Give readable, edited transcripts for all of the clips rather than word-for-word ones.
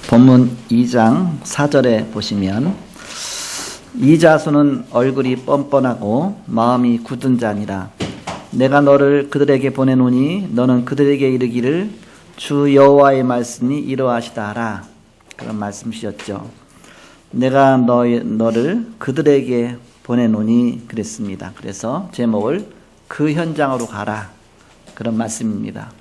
본문 2장 4절에 보시면 이자손은 얼굴이 뻔뻔하고 마음이 굳은 자니라. 내가 너를 그들에게 보내노니 너는 그들에게 이르기를 주 여호와의 말씀이 이러하시다 하라. 그런 말씀이셨죠. 내가 너를 그들에게 보내노니 그랬습니다. 그래서 제목을 그 현장으로 가라, 그런 말씀입니다.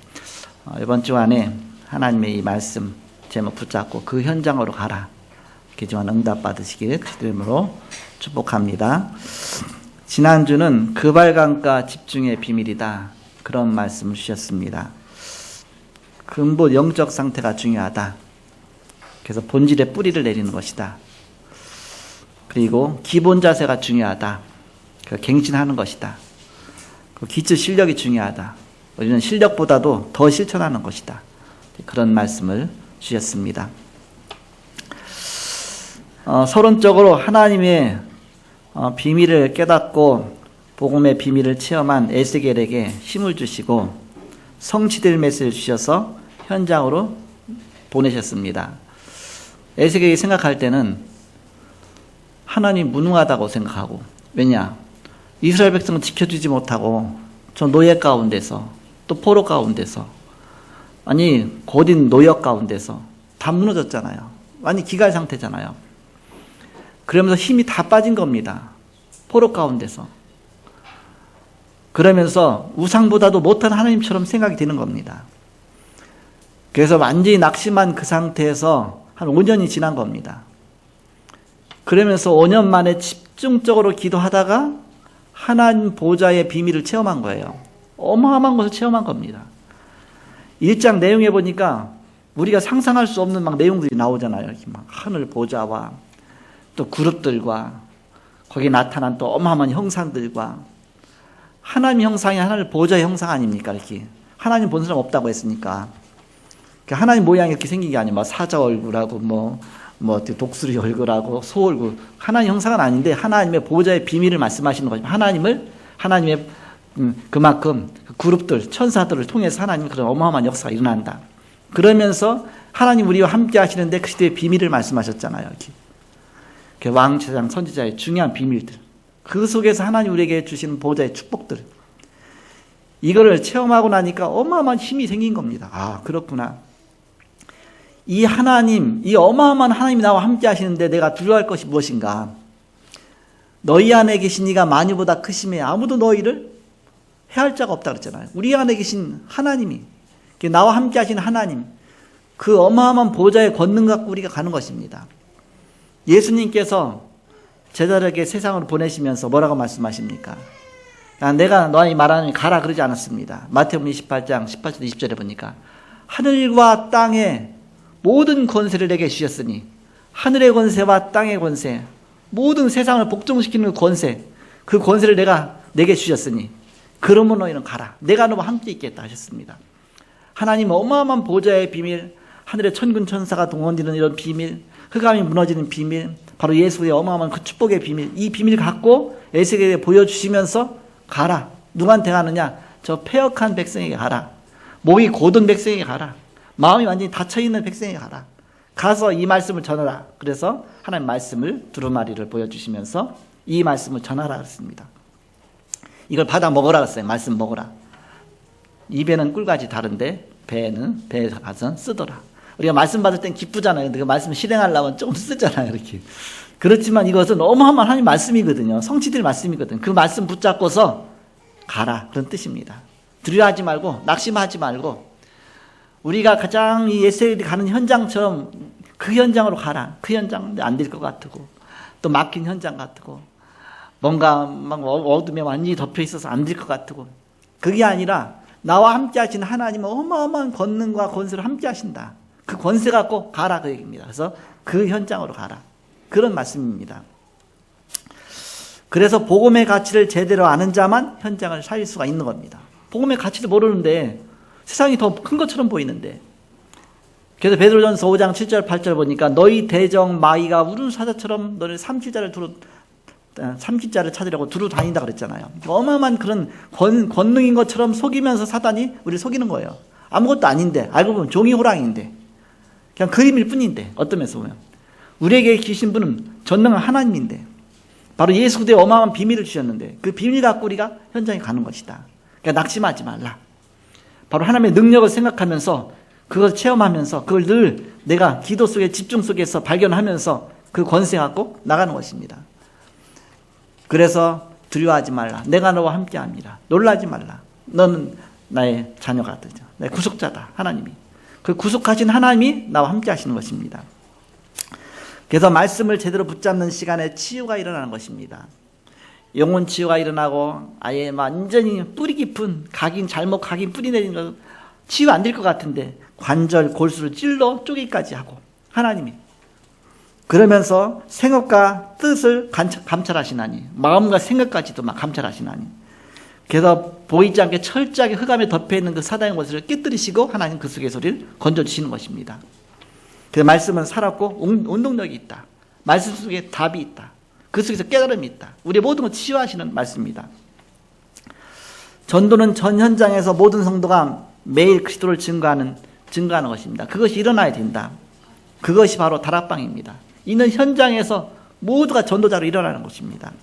이번 주 안에 하나님의 이 말씀 제목 붙잡고 그 현장으로 가라, 기도한 응답 받으시길 그리스도의 이름으로 축복합니다. 지난주는 금발강가 집중의 비밀이다, 그런 말씀을 주셨습니다. 근본 영적 상태가 중요하다. 그래서 본질의 뿌리를 내리는 것이다. 그리고 기본 자세가 중요하다. 갱신하는 것이다. 기초 실력이 중요하다. 우리는 실력보다도 더 실천하는 것이다. 그런 말씀을 주셨습니다. 서론적으로 하나님의 비밀을 깨닫고 복음의 비밀을 체험한 에스겔에게 힘을 주시고 성취될 메시지를 주셔서 현장으로 보내셨습니다. 에스겔이 생각할 때는 하나님 무능하다고 생각하고, 왜냐? 이스라엘 백성은 지켜주지 못하고 저 노예 가운데서, 또 포로 가운데서, 아니 고딘 노역 가운데서 다 무너졌잖아요. 완전히 기갈 상태잖아요. 그러면서 힘이 다 빠진 겁니다. 포로 가운데서. 그러면서 우상보다도 못한 하나님처럼 생각이 드는 겁니다. 그래서 완전히 낙심한 그 상태에서 한 5년이 지난 겁니다. 그러면서 5년 만에 집중적으로 기도하다가 하나님 보좌의 비밀을 체험한 거예요. 어마어마한 것을 체험한 겁니다. 1장 내용에 보니까 우리가 상상할 수 없는 막 내용들이 나오잖아요. 이렇게 막 하늘 보좌와 또 그룹들과 거기에 나타난 또 어마어마한 형상들과, 하나님 형상이 하늘 보좌의 형상 아닙니까? 이렇게 하나님 본 사람 없다고 했으니까 하나님 모양이 이렇게 생긴 게 아니에요. 뭐 사자 얼굴하고 뭐 독수리 얼굴하고 소 얼굴, 하나님 형상은 아닌데 하나님의 보좌의 비밀을 말씀하시는 거죠. 하나님의 그만큼 그룹들, 천사들을 통해서 하나님 그런 어마어마한 역사가 일어난다. 그러면서 하나님 우리와 함께 하시는데 그리스도의 비밀을 말씀하셨잖아요. 이렇게 왕, 제사장, 선지자의 중요한 비밀들, 그 속에서 하나님 우리에게 주시는 보좌의 축복들, 이거를 체험하고 나니까 어마어마한 힘이 생긴 겁니다. 아, 그렇구나. 이 하나님, 이 어마어마한 하나님이 나와 함께 하시는데 내가 두려워할 것이 무엇인가? 너희 안에 계신 이가 만유보다 크심에 아무도 너희를 해할 자가 없다 그랬잖아요. 우리 안에 계신 하나님이, 나와 함께 하시는 하나님, 그 어마어마한 보좌의 권능 갖고 우리가 가는 것입니다. 예수님께서 제자들에게 세상으로 보내시면서 뭐라고 말씀하십니까? 내가 너희 말하는 가라 그러지 않았습니다. 마태복음 28장 18절 20절에 보니까 하늘과 땅의 모든 권세를 내게 주셨으니, 하늘의 권세와 땅의 권세, 모든 세상을 복종시키는 권세, 그 권세를 내게 주셨으니 그러면 너희는 가라. 내가 너와 함께 있겠다 하셨습니다. 하나님 어마어마한 보좌의 비밀, 하늘의 천군 천사가 동원되는 이런 비밀, 흑암이 무너지는 비밀, 바로 예수의 어마어마한 그 축복의 비밀, 이 비밀을 갖고 에스겔에게 보여주시면서 가라. 누구한테 가느냐? 저 패역한 백성에게 가라. 목이 고든 백성에게 가라. 마음이 완전히 닫혀있는 백성에게 가라. 가서 이 말씀을 전하라. 그래서 하나님 말씀을 두루마리를 보여주시면서 이 말씀을 전하라 그랬습니다. 이걸 받아 먹으라 그랬어요. 말씀 먹으라. 입에는 꿀같이 다른데 배에 가서 쓰더라. 우리가 말씀 받을 땐 기쁘잖아요. 근데 그 말씀 실행하려면 조금 쓰잖아요. 이렇게. 그렇지만 이것은 어마어마한 하나님 말씀이거든요. 성취될 말씀이거든요. 그 말씀 붙잡고서 가라, 그런 뜻입니다. 두려워하지 말고, 낙심하지 말고, 우리가 가장 이 에스겔이 가는 현장처럼 그 현장으로 가라. 그 현장 안 될 것 같고, 또 막힌 현장 같고, 뭔가 막 어둠에 완전히 덮여 있어서 안 될 것 같고, 그게 아니라 나와 함께 하시는 하나님은 어마어마한 권능과 권세로 함께 하신다. 그 권세 갖고 가라, 그 얘기입니다. 그래서 그 현장으로 가라, 그런 말씀입니다. 그래서 복음의 가치를 제대로 아는 자만 현장을 살릴 수가 있는 겁니다. 복음의 가치를 모르는데 세상이 더 큰 것처럼 보이는데, 그래서 베드로전서 5장 7절 8절 보니까 너희 대적 마귀가 우는 사자처럼 너를 삼킬자를 찾으려고 두루 다닌다 그랬잖아요. 어마어마한 그런 권능인 것처럼 속이면서 사단이 우리를 속이는 거예요. 아무것도 아닌데, 알고 보면 종이 호랑이인데, 그냥 그림일 뿐인데, 어떤 면에서 보면 우리에게 주신 분은 전능한 하나님인데, 바로 예수 그리스도의 어마어마한 비밀을 주셨는데 그 비밀 갖고 우리가 현장에 가는 것이다. 그러니까 낙심하지 말라. 바로 하나님의 능력을 생각하면서 그걸 체험하면서 그걸 늘 내가 기도 속에 집중 속에서 발견하면서 그 권세 갖고 나가는 것입니다. 그래서 두려워하지 말라. 내가 너와 함께합니다. 놀라지 말라. 너는 나의 자녀가 되죠. 내 구속자다. 하나님이. 그 구속하신 하나님이 나와 함께 하시는 것입니다. 그래서 말씀을 제대로 붙잡는 시간에 치유가 일어나는 것입니다. 영혼 치유가 일어나고 아예 완전히 뿌리 깊은 잘못 각인 뿌리 내린 거 치유 안 될 것 같은데 관절 골수를 찔러 쪼개기까지 하고 하나님이 그러면서 생각과 뜻을 감찰하시나니 마음과 생각까지도 막 감찰하시나니 그래서 보이지 않게 철저하게 흑암에 덮여있는 그 사단의 것을 깨뜨리시고 하나님 그 속의 소리를 건져주시는 것입니다. 그 말씀은 살았고 운동력이 있다. 말씀 속에 답이 있다. 그 속에서 깨달음이 있다. 우리의 모든 걸 치유하시는 말씀입니다. 전도는 전 현장에서 모든 성도가 매일 그리스도를 증거하는 것입니다. 그것이 일어나야 된다. 그것이 바로 다락방입니다. 있는 현장에서 모두가 전도자로 일어나는 것입니다.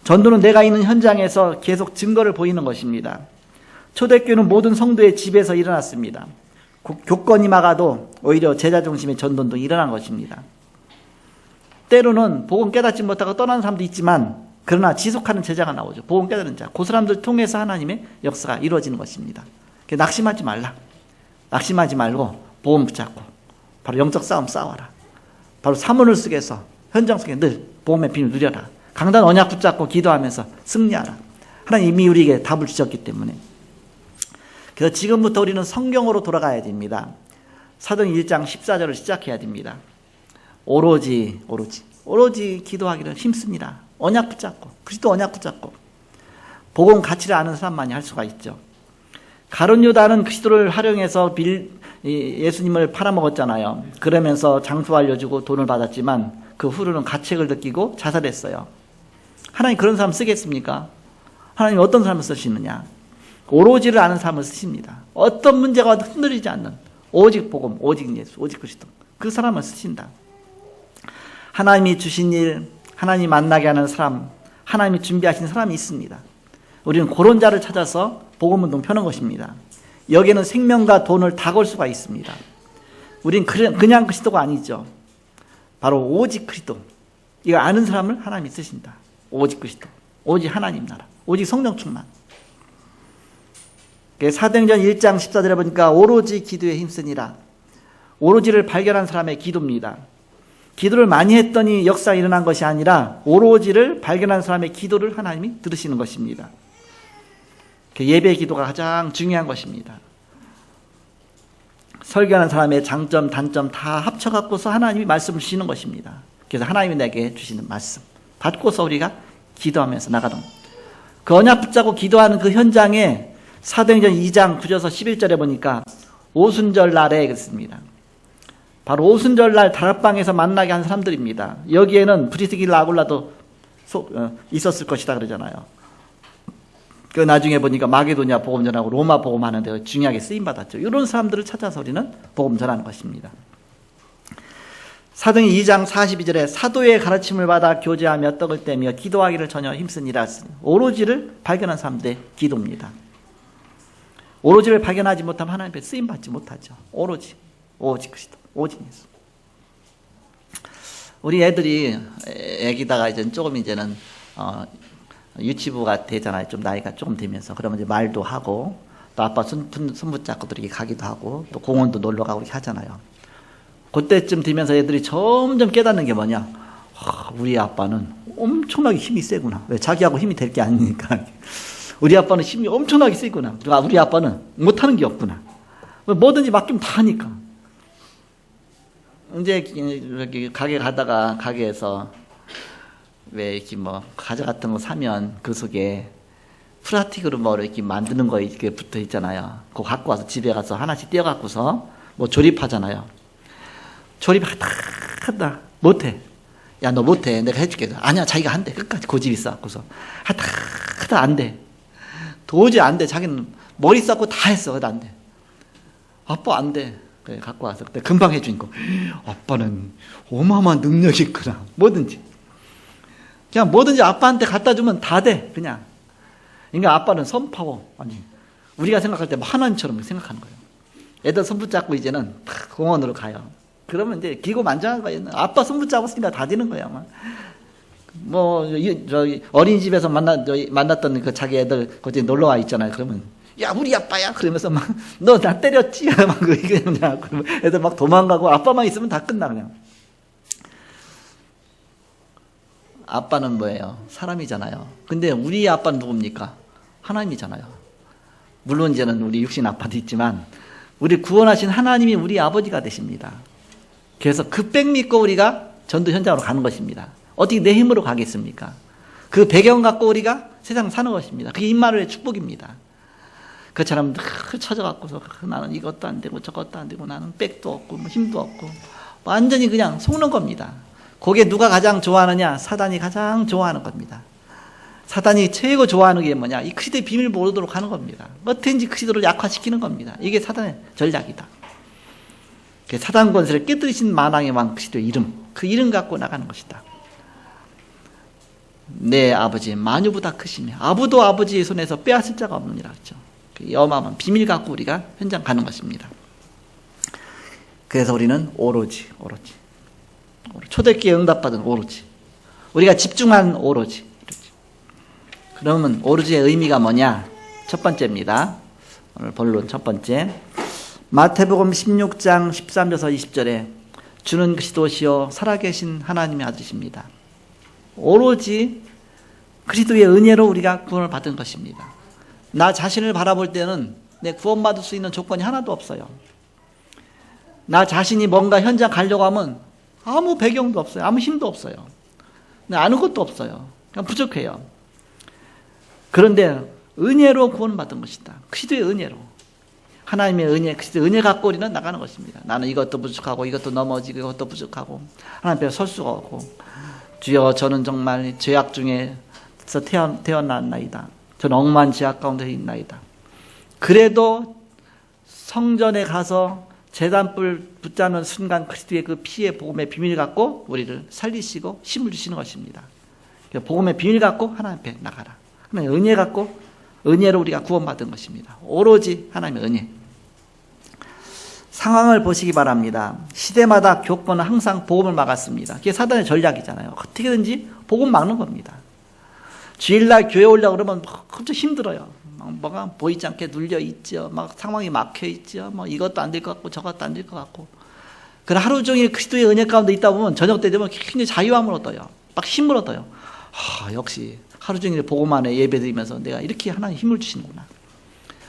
전도는 내가 있는 현장에서 계속 증거를 보이는 것입니다. 초대교회는 모든 성도의 집에서 일어났습니다. 교권이 막아도 오히려 제자 중심의 전도도 일어난 것입니다. 때로는 복음 깨닫지 못하고 떠나는 사람도 있지만 그러나 지속하는 제자가 나오죠. 복음 깨닫는 자. 그 사람들 통해서 하나님의 역사가 이루어지는 것입니다. 낙심하지 말라. 낙심하지 말고 복음 붙잡고 바로 영적 싸움 싸워라. 바로 사문을 속에서 현장 속에 늘 복음의 비밀을 누려라. 강단 언약 붙잡고 기도하면서 승리하라. 하나님 이미 우리에게 답을 주셨기 때문에. 그래서 지금부터 우리는 성경으로 돌아가야 됩니다. 사도행 1장 14절을 시작해야 됩니다. 오로지 기도하기를 힘쓰니라. 언약 붙잡고 그리스도 언약 붙잡고 복음 가치를 아는 사람만이 할 수가 있죠. 가룟 유다는 그리스도를 활용해서 예수님을 팔아먹었잖아요. 그러면서 장소 알려주고 돈을 받았지만 그 후로는 가책을 느끼고 자살했어요. 하나님 그런 사람 쓰겠습니까? 하나님 어떤 사람을 쓰시느냐? 오로지를 아는 사람을 쓰십니다. 어떤 문제가 와도 흔들리지 않는 오직 복음, 오직 예수, 오직 그리스도 그 사람을 쓰신다. 하나님이 주신 일, 하나님 만나게 하는 사람, 하나님이 준비하신 사람이 있습니다. 우리는 그런 자를 찾아서 복음운동 펴는 것입니다. 여기에는 생명과 돈을 다 걸 수가 있습니다. 우린 그냥 그리스도가 아니죠. 바로 오직 그리스도. 이거 아는 사람을 하나님이 쓰신다. 오직 그리스도. 오직 하나님 나라. 오직 성령 충만. 사도행전 1장 14절에 보니까 오로지 기도에 힘쓰니라. 오로지를 발견한 사람의 기도입니다. 기도를 많이 했더니 역사가 일어난 것이 아니라 오로지를 발견한 사람의 기도를 하나님이 들으시는 것입니다. 예배 기도가 가장 중요한 것입니다. 설교하는 사람의 장점, 단점 다 합쳐갖고서 하나님이 말씀을 주시는 것입니다. 그래서 하나님이 내게 주시는 말씀 받고서 우리가 기도하면서 나가던 그 언약 붙잡고 기도하는 그 현장에 사도행전 2장 9절에서 11절에 보니까 오순절 날에 그랬습니다. 바로 오순절 날 다락방에서 만나게 한 사람들입니다. 여기에는 브리스길라 아굴라도 있었을 것이다 그러잖아요. 그 나중에 보니까 마게도냐 복음 전하고 로마 복음 하는데 중요하게 쓰임 받았죠. 이런 사람들을 찾아서 우리는 복음 전하는 것입니다. 사도행 2장 42절에 사도의 가르침을 받아 교제하며 떡을 떼며 기도하기를 전혀 힘쓰니라. 오로지를 발견한 사람들의 기도입니다. 오로지를 발견하지 못하면 하나님 앞에 쓰임 받지 못하죠. 오로지 그리스도, 오직 예수. 우리 애기다가 이제는 유치부가 되잖아요. 좀 나이가 조금 되면서. 그러면 이제 말도 하고, 또 아빠 손 붙잡고 이렇게 가기도 하고, 또 공원도 놀러 가고 이렇게 하잖아요. 그때쯤 되면서 애들이 점점 깨닫는 게 뭐냐. 우리 아빠는 엄청나게 힘이 세구나. 왜? 자기하고 힘이 될 게 아니니까. 우리 아빠는 힘이 엄청나게 세구나. 우리 아빠는 못하는 게 없구나. 뭐든지 맡기면 다 하니까. 이제 이렇게 가게 가다가 가게에서 왜 이렇게 과자 같은 거 사면 그 속에 프라틱으로 이렇게 만드는 거 이렇게 붙어 있잖아요. 그거 갖고 와서 집에 가서 하나씩 떼어 갖고서 조립하잖아요. 조립하다 못해. 야, 너 못해. 내가 해줄게. 아니야, 자기가 한대. 끝까지 고집 있어 갖고서 하다 안 돼. 도저히 안 돼. 자기는 머리 쌓고 다 했어. 그래도 안 돼. 아빠 안 돼. 그래, 갖고 와서 그때 금방 해주니까 아빠는 어마어마한 능력이 있구나. 뭐든지 그냥 뭐든지 아빠한테 갖다 주면 다 돼. 그냥. 그러니까 아빠는 선파워. 아니 우리가 생각할 때 하나님처럼 생각하는 거예요. 애들 손 붙잡고 이제는 공원으로 가요. 그러면 이제 기고만장한 거예요. 아빠 손 붙잡고 있으니까 다 되는 거야. 뭐 어린이집에서 만났던 그 자기 애들 거기 놀러 와 있잖아요. 그러면 야 우리 아빠야 그러면서 막 너 나 때렸지 막 그러면 애들 막 도망가고 아빠만 있으면 다 끝나 그냥. 아빠는 뭐예요? 사람이잖아요. 근데 우리 아빠는 누굽니까? 하나님이잖아요. 물론 이제는 우리 육신 아빠도 있지만 우리 구원하신 하나님이 우리 아버지가 되십니다. 그래서 그 백 믿고 우리가 전도 현장으로 가는 것입니다. 어떻게 내 힘으로 가겠습니까? 그 배경 갖고 우리가 세상 사는 것입니다. 그게 임마누엘의 축복입니다. 그처럼 늘 쳐져갖고서 나는 이것도 안 되고 저것도 안 되고 나는 백도 없고 뭐 힘도 없고 완전히 그냥 속는 겁니다. 그게 누가 가장 좋아하느냐? 사단이 가장 좋아하는 겁니다. 사단이 최고 좋아하는 게 뭐냐? 이 그리스도의 비밀을 모르도록 하는 겁니다. 어떻게든지 그리스도를 약화시키는 겁니다. 이게 사단의 전략이다. 사단 권세를 깨뜨리신 만왕의 왕 그리스도의 이름, 그 이름 갖고 나가는 것이다. 내 아버지 만유보다 크시며 아부도 아버지의 손에서 빼앗을 자가 없느니라 그랬죠. 그 어마어마한 비밀 갖고 우리가 현장 가는 것입니다. 그래서 우리는 오로지 초대기에 응답받은 오로지 우리가 집중한 오로지. 그러면 오로지의 의미가 뭐냐? 첫 번째입니다. 오늘 본론 첫 번째 마태복음 16장 13절에서 20절에 주는 그리스도시요 살아계신 하나님의 아들이십니다. 오로지 그리스도의 은혜로 우리가 구원을 받은 것입니다. 나 자신을 바라볼 때는 내 구원받을 수 있는 조건이 하나도 없어요. 나 자신이 뭔가 현장 가려고 하면 아무 배경도 없어요. 아무 힘도 없어요. 아는 것도 없어요. 그냥 부족해요. 그런데 은혜로 구원받은 것이다. 그리스도의 은혜로. 하나님의 은혜, 그리스도의 은혜 갖고 우리는 나가는 것입니다. 나는 이것도 부족하고 이것도 넘어지고 이것도 부족하고 하나님 앞에 설 수가 없고 주여 저는 정말 죄악 중에서 태어났나이다. 저는 억만 죄악 가운데 있나이다. 그래도 성전에 가서 제단불 붙잡는 순간 그리스도의 그 피의 복음의 비밀 갖고 우리를 살리시고 힘을 주시는 것입니다. 복음의 비밀 갖고 하나님 앞에 나가라. 하나님의 은혜 갖고 은혜로 우리가 구원받은 것입니다. 오로지 하나님의 은혜. 상황을 보시기 바랍니다. 시대마다 교권은 항상 복음을 막았습니다. 그게 사단의 전략이잖아요. 어떻게든지 복음 막는 겁니다. 주일날 교회 오려고 그러면 엄청 힘들어요. 뭐가 보이지 않게 눌려있죠. 막 상황이 막혀있죠. 뭐 이것도 안 될 것 같고 저것도 안 될 것 같고. 그러나 하루 종일 그리스도의 은혜 가운데 있다 보면 저녁 때 되면 굉장히 자유함을 얻어요. 막 힘을 얻어요. 역시 하루 종일 복음 안에 예배드리면서 내가 이렇게 하나님 힘을 주시는구나.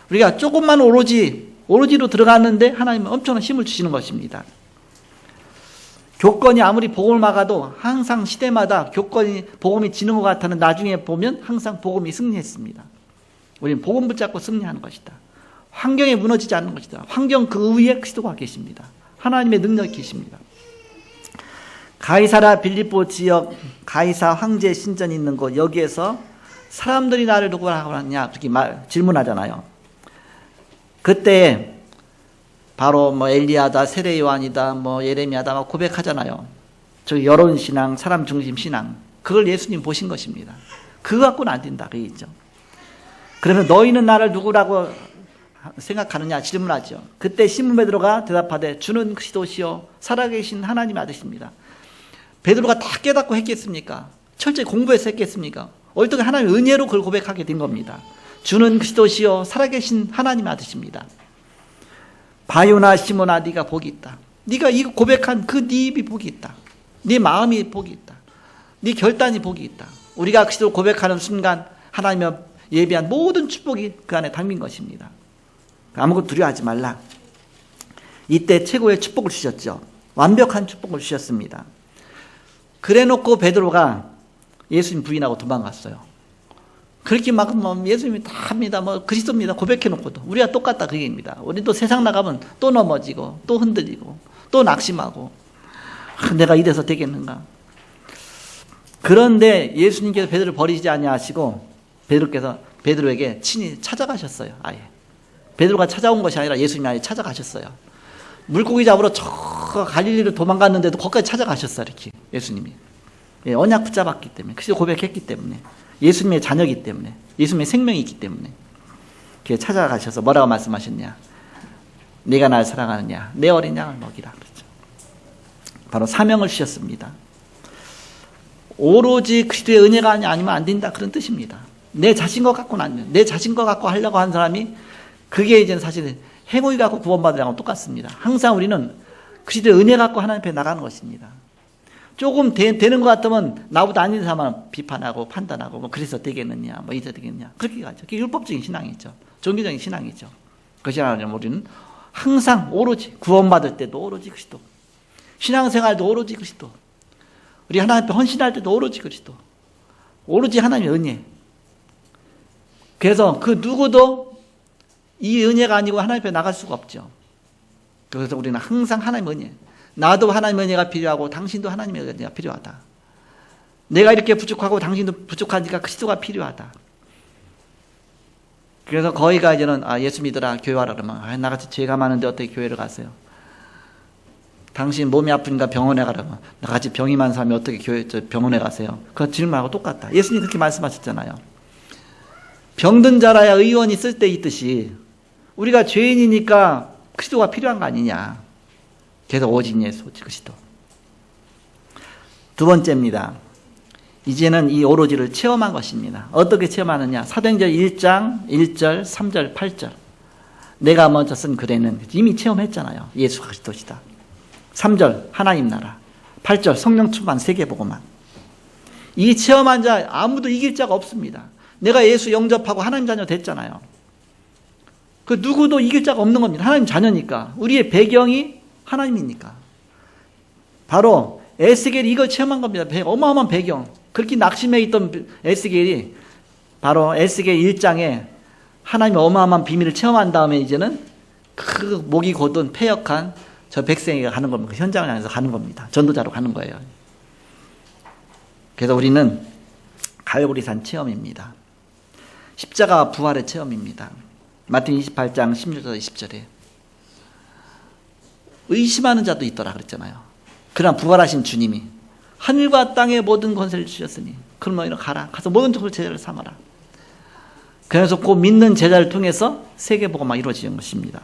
우리가 조금만 오로지로 들어갔는데 하나님은 엄청난 힘을 주시는 것입니다. 교권이 아무리 복음을 막아도 항상 시대마다 교권이 복음이 지는 것 같아는 나중에 보면 항상 복음이 승리했습니다. 우리는 복음 붙잡고 승리하는 것이다. 환경에 무너지지 않는 것이다. 환경 그 위에 그리스도가 계십니다. 하나님의 능력이 계십니다. 가이사라 빌립보 지역 가이사 황제 신전이 있는 곳 여기에서 사람들이 나를 누구라고 하느냐 그렇게 질문하잖아요. 그때 바로 뭐 엘리야다, 세례 요한이다, 뭐 예레미야다 막 고백하잖아요. 저 여론 신앙, 사람 중심 신앙. 그걸 예수님 보신 것입니다. 그거 갖고는 안 된다. 그게 있죠. 그러면 너희는 나를 누구라고 생각하느냐 질문하죠. 그때 시몬 베드로가 대답하되 주는 그리스도시요 살아계신 하나님의 아들이십니다. 베드로가 다 깨닫고 했겠습니까? 철저히 공부해서 했겠습니까? 어떻게 하나님의 은혜로 그걸 고백하게 된 겁니다. 주는 그리스도시요 살아계신 하나님의 아들이십니다. 바요나 시몬아 네가 복이 있다. 네가 이거 고백한 그 네 입이 복이 있다. 네 마음이 복이 있다. 네 결단이 복이 있다. 우리가 그리스도를 고백하는 순간 하나님의 예비한 모든 축복이 그 안에 담긴 것입니다. 아무것도 두려워하지 말라. 이때 최고의 축복을 주셨죠. 완벽한 축복을 주셨습니다. 그래놓고 베드로가 예수님 부인하고 도망갔어요. 그렇게 막 예수님이 다 합니다. 뭐 그리스도입니다. 고백해놓고도 우리가 똑같다 그 얘기입니다. 우리 또 세상 나가면 또 넘어지고 또 흔들리고 또 낙심하고 내가 이래서 되겠는가. 그런데 예수님께서 베드로를 버리지 아니하시고 베드로께서 베드로에게 친히 찾아가셨어요. 아예 베드로가 찾아온 것이 아니라 예수님이 아예 찾아가셨어요. 물고기 잡으러 저 갈릴리로 도망갔는데도 거기까지 찾아가셨어, 이렇게 예수님이. 예, 언약 붙잡았기 때문에, 그리스도 고백했기 때문에, 예수님의 자녀이기 때문에, 예수님의 생명이 있기 때문에 이렇게 찾아가셔서 뭐라고 말씀하셨냐? 네가 날 사랑하느냐? 내 어린 양을 먹이라. 그렇죠. 바로 사명을 주셨습니다. 오로지 그리스도의 은혜가 아니면 안 된다, 그런 뜻입니다. 내 자신 것 갖고는 안 돼요. 내 자신 것 갖고 하려고 하는 사람이 그게 이제 사실 행위 갖고 구원받으라고 똑같습니다. 항상 우리는 그리스도의 은혜 갖고 하나님 앞에 나가는 것입니다. 조금 되는 것 같으면 나보다 아닌 사람은 비판하고 판단하고 뭐 그래서 되겠느냐, 뭐 이래서 되겠느냐, 그렇게 가죠. 그게 율법적인 신앙이죠. 종교적인 신앙이죠. 그것이 아니라 우리는 항상 오로지 구원받을 때도 오로지 그리스도, 신앙생활도 오로지 그리스도, 우리 하나님 앞에 헌신할 때도 오로지 그리스도, 오로지 하나님의 은혜. 그래서 그 누구도 이 은혜가 아니고 하나님 앞에 나갈 수가 없죠. 그래서 우리는 항상 하나님의 은혜, 나도 하나님의 은혜가 필요하고 당신도 하나님의 은혜가 필요하다. 내가 이렇게 부족하고 당신도 부족하니까 그리스도가 필요하다. 그래서 거기가 이제는 예수 믿으라, 교회 와라 그러면 나같이 죄가 많은데 어떻게 교회를 가세요? 당신 몸이 아프니까 병원에 가라면 나같이 병이 많은 사람이 어떻게 병원에 가세요? 그 질문하고 똑같다. 예수님 그렇게 말씀하셨잖아요. 병든 자라야 의원이 쓸 때 있듯이 우리가 죄인이니까 그리스도가 필요한 거 아니냐. 그래서 오직 예수, 오직 그리스도. 두 번째입니다. 이제는 이 오로지를 체험한 것입니다. 어떻게 체험하느냐? 사도행전 1장 1절 3절 8절. 내가 먼저 쓴 글에는 이미 체험했잖아요. 예수가 그리스도시다. 3절 하나님 나라, 8절 성령 충만 세계복음화. 이 체험한 자 아무도 이길 자가 없습니다. 내가 예수 영접하고 하나님 자녀 됐잖아요. 그 누구도 이길 자가 없는 겁니다. 하나님 자녀니까. 우리의 배경이 하나님이니까. 바로 에스겔이 이걸 체험한 겁니다. 어마어마한 배경. 그렇게 낙심해 있던 에스겔이 바로 에스겔 1장에 하나님의 어마어마한 비밀을 체험한 다음에 이제는 그 목이 곧은 패역한 저 백성에게 가는 겁니다. 그 현장을 향해서 가는 겁니다. 전도자로 가는 거예요. 그래서 우리는 갈보리산 체험입니다. 십자가 부활의 체험입니다. 마태복음 28장 16절 20절에 의심하는 자도 있더라 그랬잖아요. 그러나 부활하신 주님이 하늘과 땅의 모든 권세를 주셨으니 그러면 이리 가라. 가서 모든 족속을 제자를 삼아라. 그래서 그 믿는 제자를 통해서 세계복음화 이루어지는 것입니다.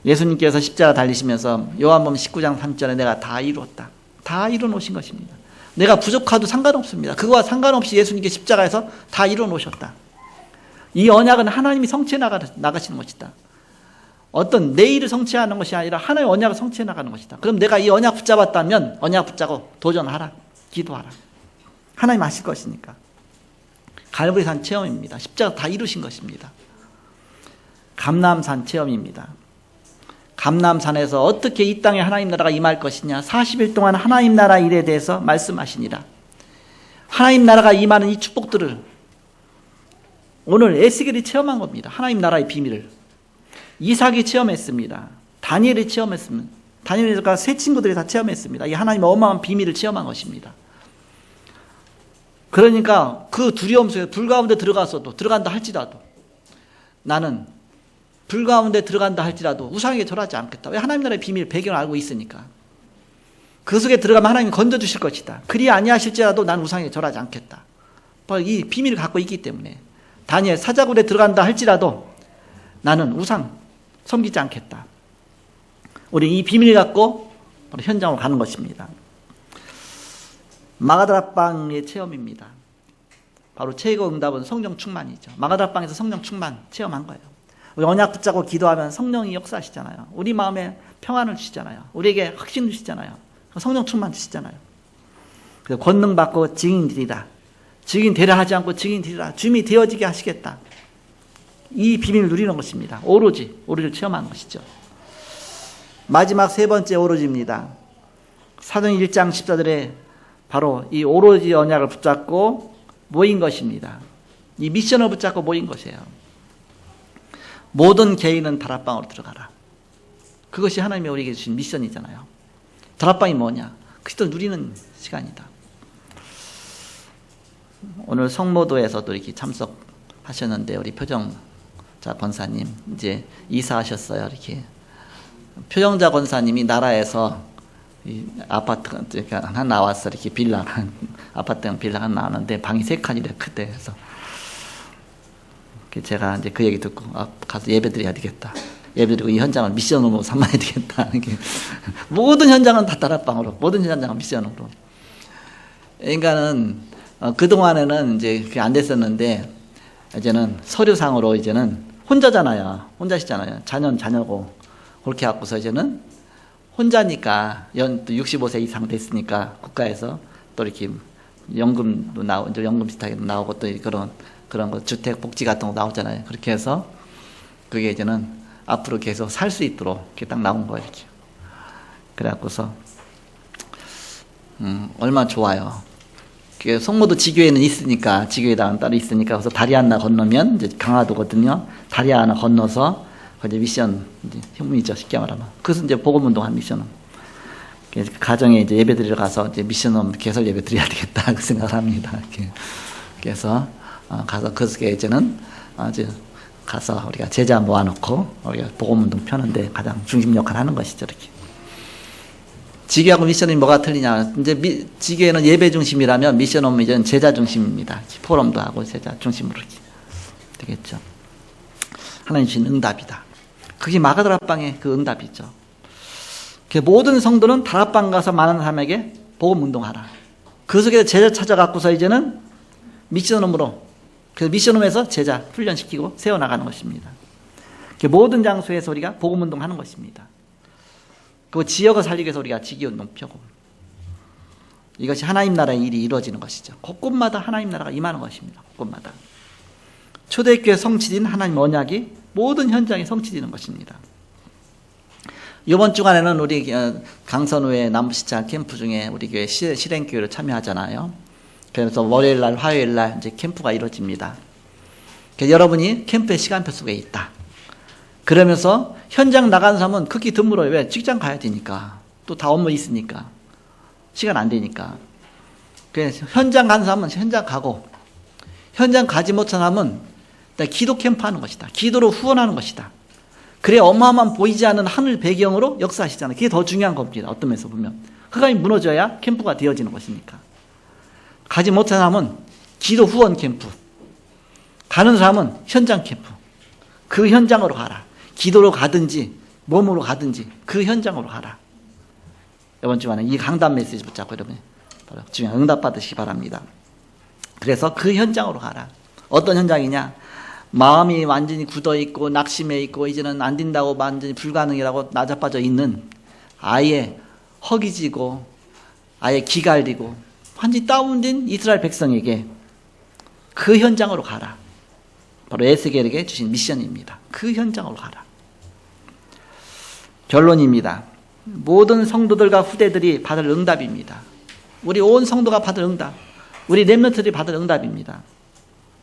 예수님께서 십자가 달리시면서 요한복음 19장 3절에 내가 다 이루었다. 다 이루어놓으신 것입니다. 내가 부족하도 상관없습니다. 그거와 상관없이 예수님께 십자가에서 다 이루어놓으셨다. 이 언약은 하나님이 성취해 나가시는 것이다. 어떤 내일을 성취하는 것이 아니라 하나님의 언약을 성취해 나가는 것이다. 그럼 내가 이 언약 붙잡았다면 언약 붙잡고 도전하라. 기도하라. 하나님 아실 것이니까. 갈보리산 체험입니다. 십자가 다 이루신 것입니다. 감람산 체험입니다. 감람산에서 어떻게 이 땅에 하나님 나라가 임할 것이냐. 40일 동안 하나님 나라 일에 대해서 말씀하시니라. 하나님 나라가 임하는 이 축복들을 오늘 에스겔이 체험한 겁니다. 하나님 나라의 비밀을. 이삭이 체험했습니다. 다니엘이 체험했습니다. 다니엘과 세 친구들이 다 체험했습니다. 이 하나님의 어마어마한 비밀을 체험한 것입니다. 그러니까 그 두려움 속에 불 가운데 들어간다 할지라도 나는 불 가운데 들어간다 할지라도 우상에게 절하지 않겠다. 왜? 하나님 나라의 비밀 배경을 알고 있으니까. 그 속에 들어가면 하나님이 건져주실 것이다. 그리 아니하실지라도 난 우상에게 절하지 않겠다. 바로 이 비밀을 갖고 있기 때문에 다니엘 사자굴에 들어간다 할지라도 나는 우상 섬기지 않겠다. 우리 이 비밀을 갖고 바로 현장으로 가는 것입니다. 마가다락방의 체험입니다. 바로 최고 응답은 성령 충만이죠. 마가다락방에서 성령 충만 체험한 거예요. 우리 언약 붙잡고 기도하면 성령이 역사하시잖아요. 우리 마음에 평안을 주시잖아요. 우리에게 확신을 주시잖아요. 성령 충만 주시잖아요. 그래서 권능 받고 증인 드리라. 증인 되려 하지 않고 증인 드리라. 주님이 되어지게 하시겠다. 이 비밀을 누리는 것입니다. 오로지를 체험하는 것이죠. 마지막 세 번째 오로지입니다. 사도행 1장 14절에 바로 이 오로지 언약을 붙잡고 모인 것입니다. 이 미션을 붙잡고 모인 것이에요. 모든 개인은 다락방으로 들어가라. 그것이 하나님이 우리에게 주신 미션이잖아요. 다락방이 뭐냐? 그리스도 누리는 시간이다. 오늘 성모도에서도 이렇게 참석하셨는데 우리 표정자 권사님 이제 이사하셨어요. 이렇게 표정자 권사님이 나라에서 이 아파트가 하나 나왔어. 이렇게 빌라, 아파트형 빌라가 하나 나왔는데 방이 3칸이래, 그때. 그래서 제가 이제 그 얘기 듣고, 가서 예배 드려야 되겠다. 예배 드리고 이 현장을 미션으로 삼아야 되겠다. 모든 현장은 다 다락방으로, 모든 현장은 미션으로. 그러니까는, 그동안에는 이제 그게 안 됐었는데, 이제는 서류상으로 이제는 혼자잖아요. 혼자시잖아요. 자녀고. 그렇게 갖고서 이제는 혼자니까, 65세 이상 됐으니까 국가에서 또 이렇게 연금도 나오고, 연금 비슷하게 나오고 또 그런 거, 주택 복지 같은 거 나오잖아요. 그렇게 해서 그게 이제는 앞으로 계속 살 수 있도록 이렇게 딱 나온 거예요. 이렇게. 그래갖고서, 얼마나 좋아요. 성모도 지교에는 있으니까, 지교에다가 따로 있으니까, 그래서 다리 하나 건너면, 이제 강화도거든요. 다리 하나 건너서, 이제 미션, 이제 형문이죠. 쉽게 말하면. 그래서 이제 복음운동한 미션은. 가정에 이제 예배 드리러 가서, 이제 미션은 개설 예배 드려야 되겠다. 그 생각을 합니다. 이렇게. 그래서, 가서 그 속에 이제는, 이제 가서 우리가 제자 모아놓고, 우리가 복음운동 펴는데 가장 중심 역할을 하는 것이죠. 이렇게. 지교하고 미션이 뭐가 틀리냐. 이제 지교에는 예배 중심이라면 미션은 이제는 제자 중심입니다. 포럼도 하고 제자 중심으로 되겠죠. 하나님 주신 응답이다. 그게 마가 다락방의 그 응답이죠. 모든 성도는 다락방 가서 많은 사람에게 복음 운동하라. 그 속에서 제자 찾아갖고서 이제는 미션홈으로, 그래서 미션홈에서 제자 훈련시키고 세워나가는 것입니다. 모든 장소에서 우리가 복음 운동하는 것입니다. 그 지역을 살리기 위해서 우리가 지기운동 펴고, 이것이 하나님 나라의 일이 이루어지는 것이죠. 곳곳마다 하나님 나라가 임하는 것입니다. 곳곳마다. 초대교회 성취된 하나님 언약이 모든 현장에 성취되는 것입니다. 이번 주간에는 우리 강선우의 남부시장 캠프 중에 우리 교회 실행교회로 참여하잖아요. 그래서 월요일날, 화요일날 이제 캠프가 이루어집니다. 그래서 여러분이 캠프의 시간표 속에 있다. 그러면서 현장 나가는 사람은 극히 드물어요. 왜? 직장 가야 되니까. 또 다 업무 있으니까. 시간 안 되니까. 그래서 현장 가는 사람은 현장 가고, 현장 가지 못한 사람은 기도 캠프 하는 것이다. 기도로 후원하는 것이다. 그래 어마어마한 보이지 않는 하늘 배경으로 역사하시잖아요. 그게 더 중요한 겁니다. 어떤 면에서 보면. 그가 무너져야 캠프가 되어지는 것이니까. 가지 못한 사람은 기도 후원 캠프. 가는 사람은 현장 캠프. 그 현장으로 가라. 기도로 가든지 몸으로 가든지 그 현장으로 가라. 이번 주간에 이 강단 메시지 붙잡고 여러분 바로 중요한 응답 받으시기 바랍니다. 그래서 그 현장으로 가라. 어떤 현장이냐? 마음이 완전히 굳어있고 낙심해 있고 이제는 안 된다고 완전히 불가능이라고 나자빠져 있는, 아예 허기지고 아예 기갈리고 완전히 다운된 이스라엘 백성에게 그 현장으로 가라. 바로 에스겔에게 주신 미션입니다. 그 현장으로 가라. 결론입니다. 모든 성도들과 후대들이 받을 응답입니다. 우리 온 성도가 받을 응답, 우리 렘넌트들이 받을 응답입니다.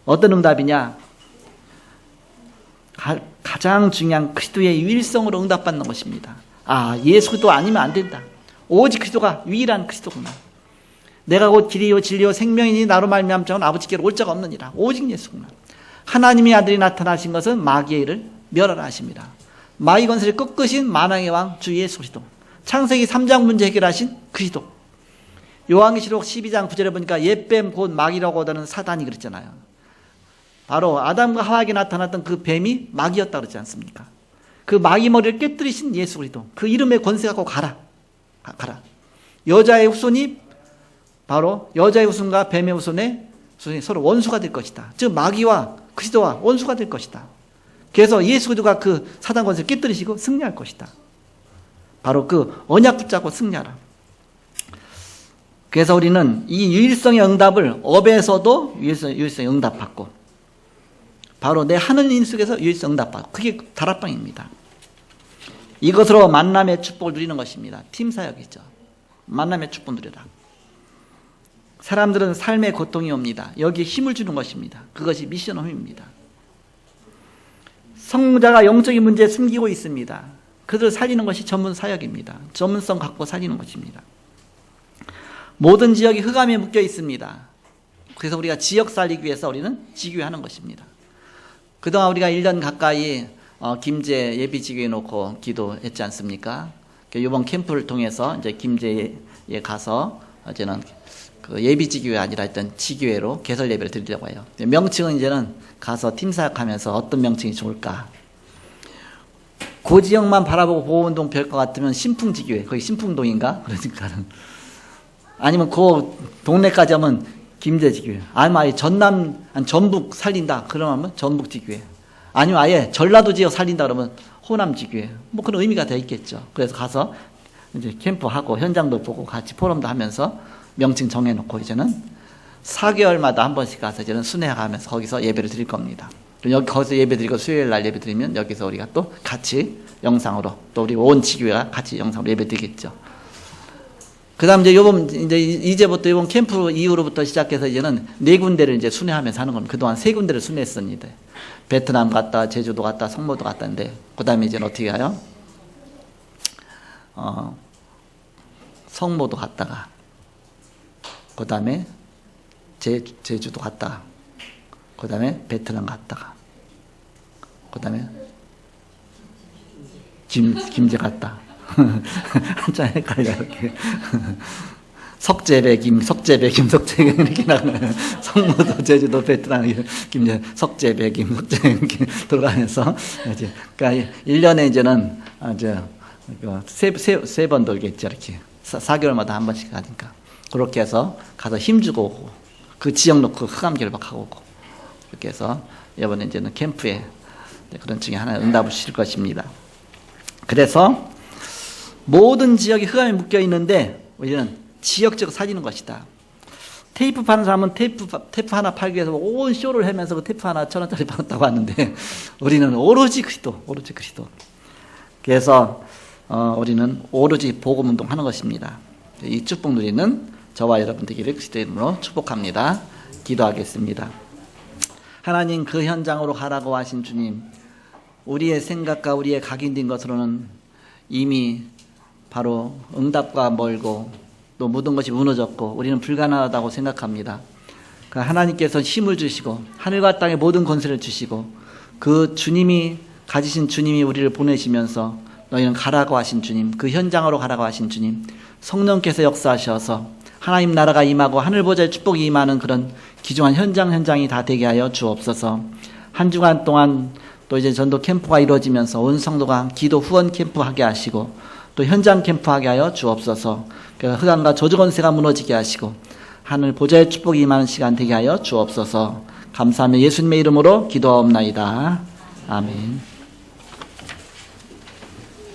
어떤 응답이냐? 가장 중요한 그리스도의 유일성으로 응답받는 것입니다. 예수 그리스도 아니면 안 된다. 오직 그리스도가 유일한 그리스도구나. 내가 곧 길이요 진리요 생명이니 나로 말미암은 아버지께로 올 자가 없느니라. 오직 예수구나. 하나님의 아들이 나타나신 것은 마귀의 일을 멸하라 하십니다. 마귀 권세를 꺾으신 만왕의 왕 주 예수 그리스도. 창세기 3장 문제 해결하신 그리스도. 요한계시록 12장 9절에 보니까 옛뱀 곧 마귀라고 하다는 사단이 그랬잖아요. 바로 아담과 하와에게 나타났던 그 뱀이 마귀였다 그러지 않습니까? 그 마귀 머리를 깨뜨리신 예수 그리스도. 그 이름의 권세 갖고 가라. 여자의 후손이 바로 여자의 후손과 뱀의 후손이 서로 원수가 될 것이다. 즉 마귀와 그리스도와 원수가 될 것이다. 그래서 예수 그리스도가 그 사단 권세를 깨뜨리시고 승리할 것이다. 바로 그 언약 붙잡고 승리하라. 그래서 우리는 이 유일성의 응답을 업에서도 유일성의 응답받고, 바로 내 하는 일 속에서 유일성 응답받고, 그게 다락방입니다. 이것으로 만남의 축복을 누리는 것입니다. 팀 사역이죠. 만남의 축복 누리라. 사람들은 삶의 고통이 옵니다. 여기에 힘을 주는 것입니다. 그것이 미션홈입니다. 성자가 영적인 문제에 숨기고 있습니다. 그들을 살리는 것이 전문 사역입니다. 전문성 갖고 살리는 것입니다. 모든 지역이 흑암에 묶여 있습니다. 그래서 우리가 지역 살리기 위해서 우리는 지교회 하는 것입니다. 그동안 우리가 1년 가까이 김제 예비지교에 놓고 기도했지 않습니까? 이번 캠프를 통해서 이제 김제에 가서 이제는 그 예비지교회 아니라 일단 지교회로 개설 예배를 드리려고 해요. 명칭은 이제는 가서 팀 사역하면서 어떤 명칭이 좋을까? 그 지역만 바라보고 보호운동 별 것 같으면 신풍지교회, 거기 신풍동인가? 그러니까는. 아니면 그 동네까지 하면 김제지교회. 아니면 아예 전북 살린다. 그러면 전북지교회. 아니면 아예 전라도 지역 살린다 그러면 호남지교회. 뭐 그런 의미가 돼 있겠죠. 그래서 가서 이제 캠프하고 현장도 보고 같이 포럼도 하면서 명칭 정해놓고 이제는 4개월마다 한 번씩 가서 이제는 순회하면서 거기서 예배를 드릴 겁니다. 거기서 예배 드리고 수요일 날 예배 드리면 여기서 우리가 또 같이 영상으로 또 우리 온 지교회가 같이 영상으로 예배 드리겠죠. 그 다음 이제부터 이번 캠프 이후로부터 시작해서 이제는 4군데를 이제 순회하면서 하는 겁니다. 그동안 3군데를 순회했습니다. 베트남 갔다, 제주도 갔다, 성모도 갔다인데, 그 다음에 이제는 어떻게 가요? 성모도 갔다가, 그 다음에 제주도 갔다가, 그 다음에 베트남 갔다가, 그 다음에 김제 갔다. 한참 헷갈려, 이렇게. 석재배 김 이렇게 나가요. 성모도 제주도 베트남 김제 석재배 김 돌아가면서 이제 그러니까 1년에 이제는 세 번 돌겠죠. 이렇게 4개월마다 한 번씩 가니까 그렇게 해서 가서 힘주고 오고 그 지역 놓고 흑암 결박하고 오고 이렇게 해서 이번에 이제는 캠프에 그런 중에 하나 응답을 주실 것입니다. 그래서 모든 지역에 흑암이 묶여 있는데 우리는 지역적으로 살리는 것이다. 테이프 파는 사람은 테이프 하나 팔기 위해서 온 쇼를 하면서 그 테이프 하나 1,000원짜리 팔았다고 하는데 우리는 오로지 그리스도. 그래서 우리는 오로지 복음 운동 하는 것입니다. 이 축복 누리는 저와 여러분 되기를 그리스도 이름으로 축복합니다. 기도하겠습니다. 하나님, 그 현장으로 가라고 하신 주님, 우리의 생각과 우리의 각인된 것으로는 이미 바로 응답과 멀고 또 모든 것이 무너졌고 우리는 불가능하다고 생각합니다. 그 하나님께서 힘을 주시고 하늘과 땅의 모든 권세를 주시고 그 주님이 가지신 주님이 우리를 보내시면서 너희는 가라고 하신 주님, 그 현장으로 가라고 하신 주님, 성령께서 역사하셔서 하나님 나라가 임하고 하늘 보좌의 축복이 임하는 그런 귀중한 현장이 다 되게 하여 주옵소서. 한 주간 동안 또 이제 전도 캠프가 이루어지면서 온 성도가 기도 후원 캠프하게 하시고 또 현장 캠프하게 하여 주옵소서. 흑암과 저주권세가 무너지게 하시고 하늘 보좌의 축복이 임하는 시간 되게 하여 주옵소서. 감사하며 예수님의 이름으로 기도하옵나이다. 아멘.